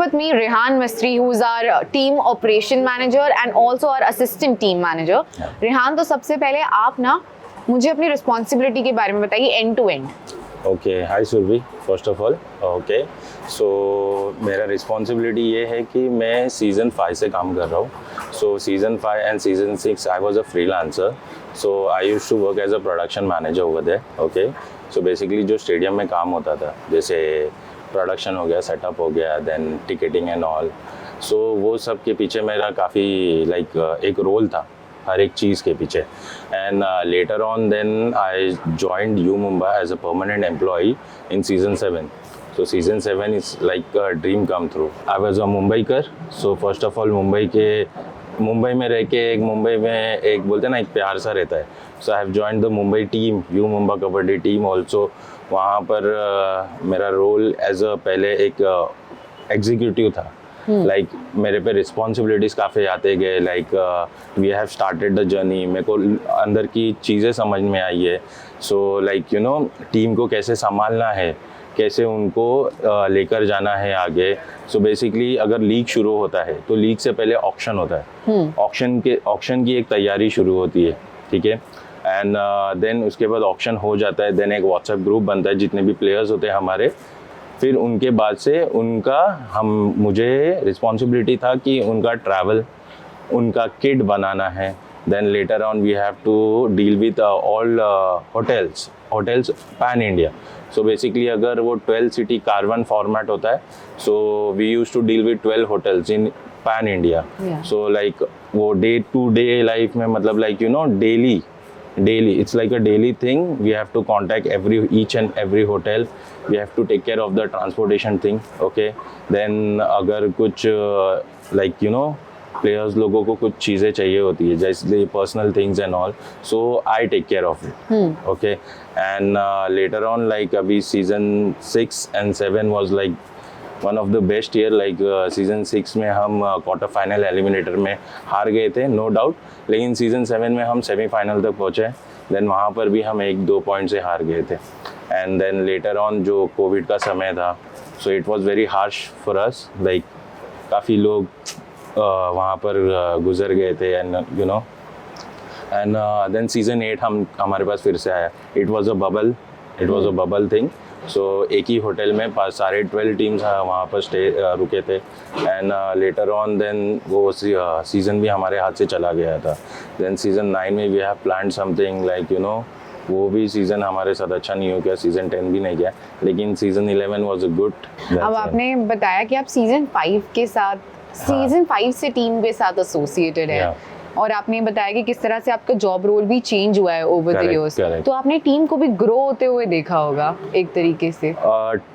with me Rehan Mistry, who's our team operation manager and also our assistant team manager. Rehan, तो सबसे पहले आप ना मुझे अपनी रिस्पॉन्सिबिलिटी के बारे में बताइए end to end. Okay, hi Surabhi. First of all okay, so मेरा रिस्पॉन्सिबिलिटी ये है कि मैं सीज़न 5 से काम कर रहा हूँ. So season 5 and season 6 I was a freelancer. So I used to work as a production manager over there. Okay, so basically जो स्टेडियम में काम होता था, जैसे प्रोडक्शन हो गया, सेटअप हो गया, देन टिकटिंग एंड ऑल, सो वो सब के पीछे मेरा काफ़ी एक रोल था हर एक चीज़ के पीछे. And later on then I joined you Mumbai as a permanent employee in season 7. So season 7 is like a dream come through. I was a Mumbaikar. So first of all Mumbai में रह के मुंबई में एक बोलते हैं ना, एक प्यार सा रहता है. So I have joined the Mumbai team, U Mumbai kabaddi team also. वहाँ पर मेरा रोल एज अ पहले एक एग्जीक्यूटिव था. लाइक मेरे पे रिस्पॉन्सिबिलिटीज़ काफ़ी आते गए. Like we have started the journey. मेरे को अंदर की चीज़ें समझ में आई है. So like you know, team को कैसे संभालना है, कैसे उनको लेकर जाना है आगे. सो बेसिकली अगर लीग शुरू होता है तो लीग से पहले ऑक्शन होता है. ऑक्शन की एक तैयारी शुरू होती है, ठीक है. एंड देन उसके बाद ऑक्शन हो जाता है. देन एक व्हाट्सएप ग्रुप बनता है जितने भी प्लेयर्स होते हैं हमारे. फिर उनके बाद से मुझे रिस्पॉन्सिबिलिटी था कि उनका ट्रैवल, उनका किट बनाना है. Then later on we have to deal with all hotels pan India. So basically अगर वो 12 सिटी कारवन फॉर्मेट होता है, so we use to deal with 12 hotels in pan India. So like वो day to day life में, मतलब like you know, daily it's like a daily thing. We have to contact each and every hotel. We have to take care of the transportation thing. Okay, then अगर कुछ like you know, players लोगों को कुछ चीज़ें चाहिए होती है, जैसे personal things and all, so I take care of it. Okay, and later on, like अभी season 6 and 7 was like one of the best year. Like season 6 में हम क्वार्टर फाइनल एलिमिनेटर में हार गए थे, नो डाउट. लेकिन season 7 में हम सेमीफाइनल तक पहुँचे. देन वहाँ पर भी हम 1-2 पॉइंट से हार गए थे. एंड देन लेटर ऑन जो कोविड का समय था, so it was very harsh for us. Like काफ़ी लोग वहाँ पर गुजर गए थे. And you know, and then season 8 हमारे पास फिर से आया. It was a bubble thing. So एक ही होटल में सारे 12 टीम्स वहाँ पर रुके थे. एंड लेटर ऑन देन वो सीज़न भी हमारे हाथ से चला गया था. देन सीज़न 9 में we have planned something like you know, वो भी सीज़न हमारे साथ अच्छा नहीं हो गया. सीज़न 10 भी नहीं गया, लेकिन सीज़न 11 वाज अ गुड. अब आपने बताया कि आप सीज़न 5 से टीम के साथ एसोसिएटेड है. और आपने बताया कि किस तरह से आपका जॉब रोल भी चेंज हुआ है ओवर द इयर्स. तो आपने टीम को भी ग्रो होते हुए देखा होगा एक तरीके से.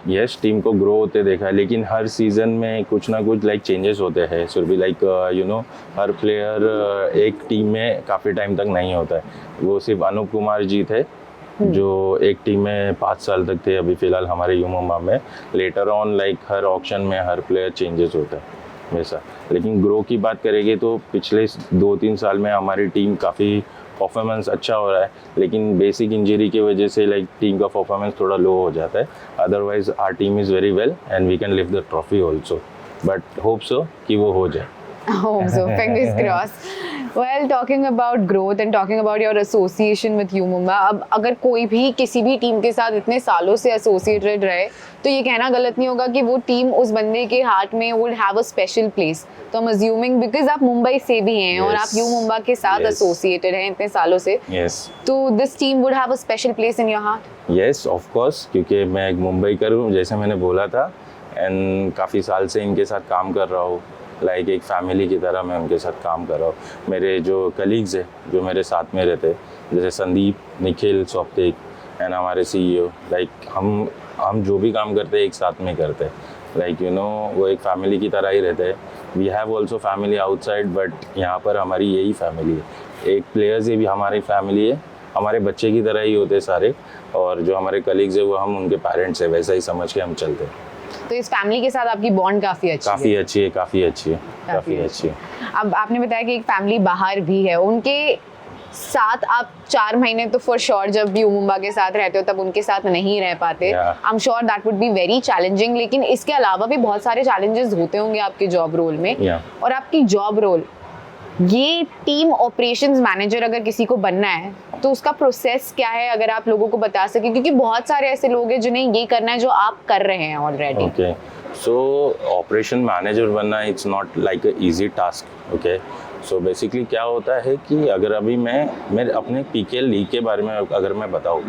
यस, टीम को ग्रो होते देखा है, लेकिन हर सीजन में कुछ ना कुछ लाइक चेंजेस होते हैं. सुरभि, लाइक यू नो, हर प्लेयर एक टीम में काफ़ी टाइम तक नहीं होता है. वो सिर्फ अनूप कुमार जी थे जो एक टीम में 5 साल तक थे. अभी फिलहाल हमारे यू मुंबा में. Later on like her auction में हर प्लेयर चेंजेस होता है वैसा. लेकिन ग्रो की बात करेंगे तो पिछले 2-3 साल में हमारी टीम काफ़ी परफॉर्मेंस अच्छा हो रहा है. लेकिन बेसिक इंजरी की वजह से लाइक टीम का परफॉर्मेंस थोड़ा लो हो जाता है. Otherwise our team is very well and we can lift the trophy also. But hope so कि वो हो जाए. Hope so, fingers crossed. Well, talking about growth and talking about your association with U Mumbai, अब अगर कोई भी किसी भी टीम के साथ इतने सालों से एसोसिएटेड रहे तो ये कहना गलत नहीं होगा कि वो टीम उस बंदे के हार्ट में would have a special place. तो I'm assuming because आप मुंबई से भी हैं और आप यू मुंबई के साथ एसोसिएटेड हैं इतने सालों से, तो this team would have a special place in your heart. Yes, of course, क्योंकि मैं एक मुंबईकर हूँ, जैसे मैंने बोला था. एंड काफ़ी साल से इनके साथ काम कर रहा हूँ. लाइक एक फैमिली की तरह मैं उनके साथ काम कर रहा हूँ. मेरे जो कलीग्स हैं जो मेरे साथ में रहते, जैसे संदीप, निखिल, स्वप्तिक एंड हमारे CEO, लाइक हम जो भी काम करते हैं एक साथ में करते हैं. लाइक यू नो, वो एक फैमिली की तरह ही रहते हैं. We have also family outside, but यहाँ पर हमारी यही फैमिली है. एक प्लेयर्स ये भी हमारी फैमिली है. हमारे बच्चे की तरह ही होते सारे. और जो हमारे कलीग्स है वो हम उनके पेरेंट्स हैं, वैसा ही समझ के हम चलते हैं. तो इस फैमिली के साथ आपकी बॉन्ड काफ़ी अच्छी है. अब आपने बताया कि एक फैमिली बाहर भी है. उनके साथ आप 4 महीने तो फॉर श्योर जब यू मुंबा के साथ रहते हो तब उनके साथ नहीं रह पाते, I am sure that would be very challenging. लेकिन इसके अलावा भी बहुत सारे चैलेंजेस होते होंगे आपके जॉब रोल में। और आपकी जॉब रोल, ये टीम ऑपरेशंस मैनेजर अगर किसी को बनना है तो उसका प्रोसेस क्या है, अगर आप लोगों को बता सके, क्योंकि बहुत सारे ऐसे लोग हैं जिन्हें ये करना है जो आप कर रहे हैं already. Okay, so operation manager बनना it's not like a easy task. Okay, so basically क्या होता है कि अगर अभी मैं अपने PKL लीग के बारे में अगर मैं बताऊँ,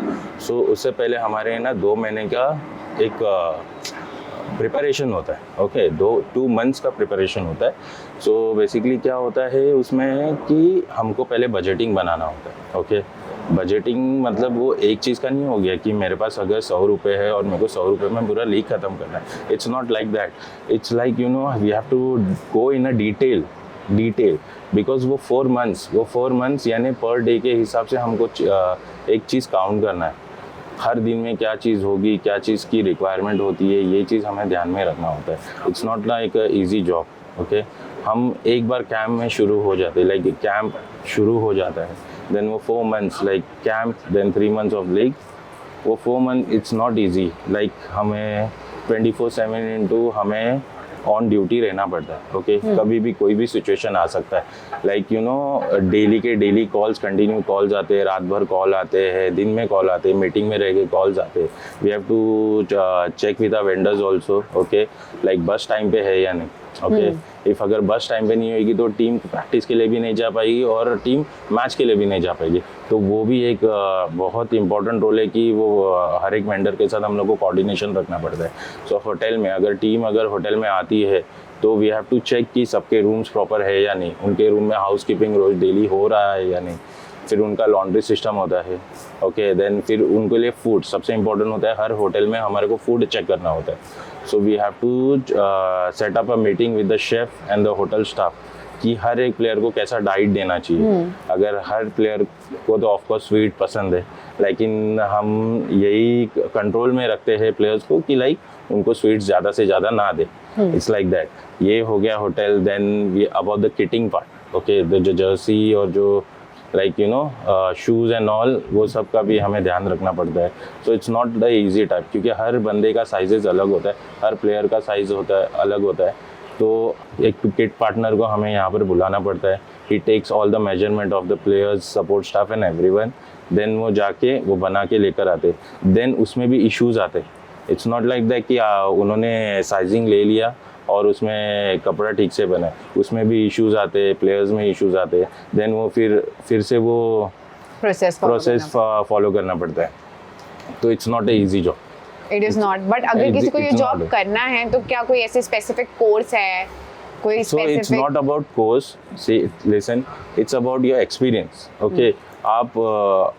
सो उससे पहले हमारे ना 2 महीने का एक प्रिपरेशन होता है। ओके, 2 मंथ्स का प्रिपरेशन होता है। सो बेसिकली क्या होता है उसमें कि हमको पहले बजटिंग बनाना होता है। ओके, बजटिंग मतलब वो एक चीज़ का नहीं हो गया कि मेरे पास अगर 100 रुपये है और मेरे को 100 रुपये में पूरा लीग ख़त्म करना है। It's not like that. It's like we have to go in a detail because वो 4 मंथ्स यानी पर डे के हिसाब से हमको एक चीज़ काउंट करना है। हर दिन में क्या चीज़ होगी, क्या चीज़ की रिक्वायरमेंट होती है, ये चीज़ हमें ध्यान में रखना होता है। It's not like a easy job. Okay, हम एक बार कैंप में शुरू हो जाते हैं, लाइक कैंप शुरू हो जाता है, देन वो 4 months like camp, then 3 months of league. वो 4 month it's not easy, like हमें 24/7 इंटू हमें ऑन ड्यूटी रहना पड़ता है। ओके, कभी भी कोई भी सिचुएशन आ सकता है, लाइक डेली के डेली कॉल्स, कंटिन्यू कॉल्स आते हैं, रात भर कॉल आते हैं, दिन में कॉल आते हैं, मीटिंग में रह के कॉल्स आते हैं। We have to check with the vendors also. Okay, like bus time पे है या नहीं। ओके, इफ अगर बस टाइम पे नहीं होगी तो टीम प्रैक्टिस के लिए भी नहीं जा पाएगी और टीम मैच के लिए भी नहीं जा पाएगी। तो वो भी एक बहुत इंपॉर्टेंट रोल है कि वो हर एक वेंडर के साथ हम लोग को कोऑर्डिनेशन रखना पड़ता है। सो होटल में अगर टीम होटल में आती है तो वी हैव टू चेक कि सबके रूम्स प्रॉपर है या नहीं, उनके रूम में हाउस कीपिंग रोज डेली हो रहा है या नहीं, फिर उनका लॉन्ड्री सिस्टम होता है। ओके, देन फिर उनके लिए फूड सबसे इम्पोर्टेंट होता है। हर होटल में हमारे को फूड चेक करना होता है। So we have to set up a meeting with the chef and the hotel staff कि हर एक प्लेयर को कैसा डाइट देना चाहिए। अगर हर प्लेयर को तो ऑफकोर्स स्वीट पसंद है, लेकिन हम यही कंट्रोल में रखते हैं प्लेयर्स को कि लाइक उनको स्वीट्स ज़्यादा से ज़्यादा ना दे। It's like that. ये हो गया hotel. Then we about the kitting part. Okay, जो जर्सी और जो लाइक शूज़ एंड ऑल, वो सब का भी हमें ध्यान रखना पड़ता है। So it's not the easy type, क्योंकि हर बंदे का साइजेस अलग होता है, हर प्लेयर का साइज होता है अलग होता है। तो एक किट पार्टनर को हमें यहाँ पर बुलाना पड़ता है। He takes all the measurement of the players, support staff and everyone. Then वो जाके वो बना के लेकर आते। देन उसमें भी इश्यूज़ आते। इट्स नॉट लाइक दैट कि उन्होंने साइजिंग ले लिया और उसमें कपड़ा ठीक से बना, उसमें भी इश्यूज़ आते, प्लेयर्स में इश्यूज़ आते। देन वो फिर से वो प्रोसेस फॉलो करना पड़ता है। तो it's not a easy job. It is not. But अगर किसी को ये जॉब करना है तो क्या कोई ऐसे स्पेसिफिक कोर्स है, कोई specific? So it's not about course. See, listen, it's about your experience. Okay, आप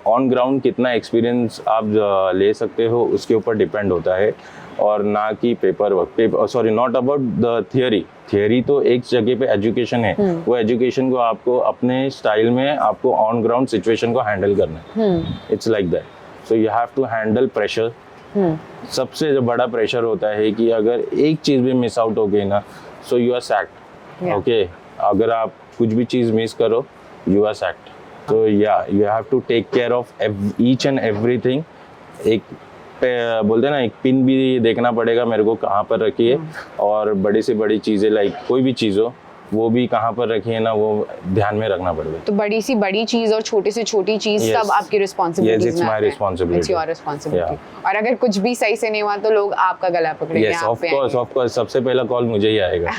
ऑन ग्राउंड कितना एक्सपीरियंस आप ले सकते हो उसके ऊपर डिपेंड होता है, और ना कि paper work. Sorry, not about the theory तो एक जगह पे एजुकेशन है। वो एजुकेशन को आपको अपने स्टाइल में आपको ऑन ग्राउंड सिचुएशन को हैंडल करना है। It's like that. So you have to handle pressure. सबसे जो बड़ा प्रेशर होता है कि अगर एक चीज़ भी मिस आउट हो गई ना, so you are sacked. Okay, अगर आप कुछ भी चीज़ मिस करो, यू आर सैक्ड। तो या you have to take care of each and everything. एक बोलते हैं ना, एक पिन भी देखना पड़ेगा मेरे को कहाँ पर रखी है, और बड़ी से बड़ी चीज़ें लाइक कोई भी चीज़ हो वो भी कहाँ पर रखी है ना, वो ध्यान में रखना पड़ेगा। तो बड़ी सी बड़ी चीज़ और छोटी से छोटी चीज़ सब आपकी responsibility. Yes, it's my responsibility. It's your responsibility. और अगर कुछ भी सही से नहीं हुआ तो लोग आपका गला पकड़ेंगे। Yes, of course, सबसे पहला कॉल मुझे ही आएगा।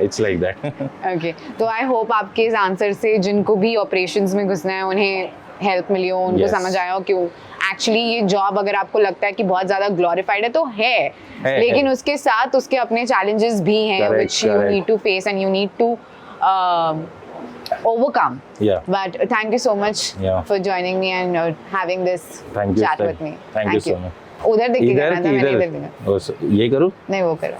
It's like that. Okay, तो आई होप आपके इस आंसर से जिनको भी ऑपरेशंस में घुसना है उन्हें हेल्प मिली हो, उनको समझ आया हो क्यों एक्चुअली ये जॉब अगर आपको लगता है कि बहुत ज़्यादा ग्लोरीफाइड है तो है, लेकिन उसके साथ उसके अपने चैलेंजेस भी हैं which you need to face and you need to overcome. Yeah. But thank you so much for joining me and having this chat with me. Thank you so much. उधर देख के करना था, मैंने इधर देखा। ये करूँ? नहीं, वो करो।